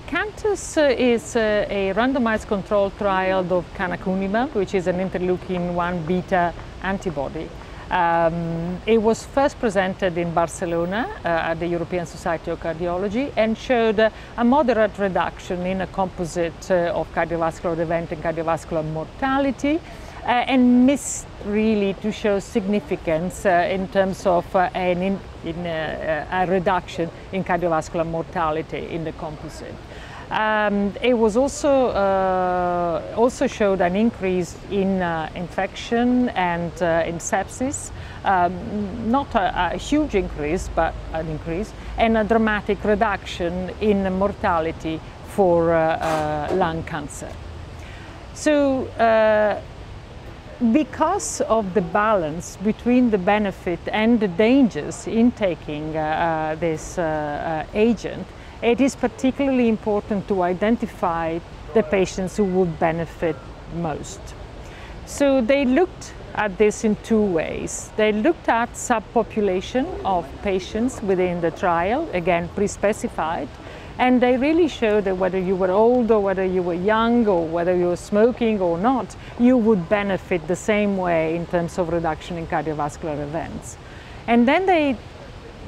CANTOS is a randomized controlled trial of canakinumab, which is an interleukin-1 beta antibody. It was first presented in Barcelona at the European Society of Cardiology and showed a moderate reduction in a composite of cardiovascular event and cardiovascular mortality, and missed really to show significance in terms of a reduction in cardiovascular mortality in the composite. It was also showed an increase in infection and in sepsis, not a huge increase, but an increase, and a dramatic reduction in mortality for lung cancer. So, because of the balance between the benefit and the dangers in taking this agent, it is particularly important to identify the patients who would benefit most. So they looked at this in two ways. They looked at subpopulation of patients within the trial, again pre-specified, and they really showed that whether you were old or whether you were young or whether you were smoking or not, you would benefit the same way in terms of reduction in cardiovascular events. And then they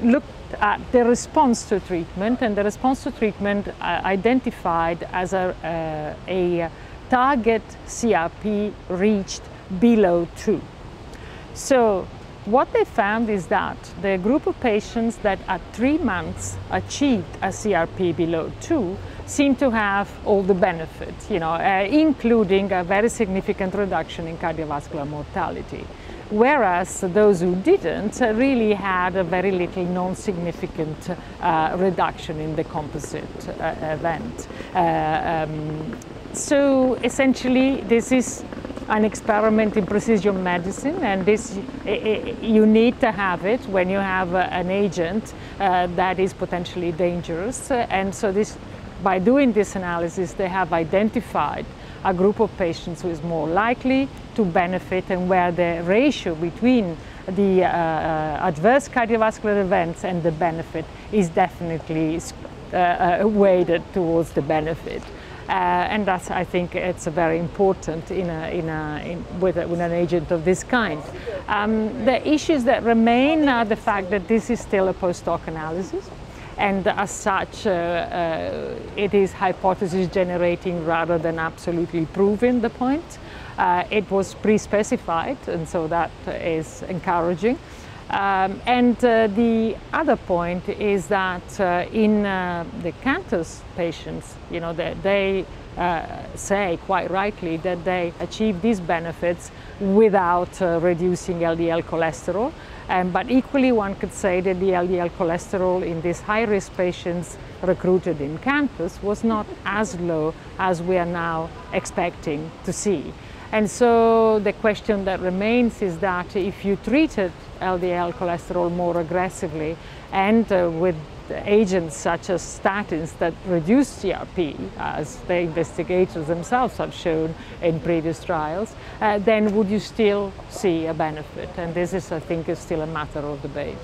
looked at the response to treatment, and the response to treatment identified as a target CRP reached below 2. So what they found is that the group of patients that at 3 months achieved a CRP below 2 seemed to have all the benefits, including a very significant reduction in cardiovascular mortality. Whereas those who didn't really had a very little non-significant reduction in the composite event. So essentially this is an experiment in precision medicine, and this you need to have it when you have an agent that is potentially dangerous. And so by doing this analysis, they have identified a group of patients who is more likely to benefit, and where the ratio between the adverse cardiovascular events and the benefit is definitely weighted towards the benefit. And that's, I think, it's very important with an agent of this kind. The issues that remain are the fact that this is still a post-hoc analysis, and as such it is hypothesis generating rather than absolutely proving the point. It was pre-specified, and so that is encouraging. And the other point is that in the CANTOS patients, they say quite rightly that they achieve these benefits without reducing LDL cholesterol. But equally, one could say that the LDL cholesterol in these high-risk patients recruited in CANTOS was not as low as we are now expecting to see. And so the question that remains is that if you treated LDL cholesterol more aggressively and with agents such as statins that reduce CRP, as the investigators themselves have shown in previous trials, then would you still see a benefit? And this is, I think, is still a matter of debate.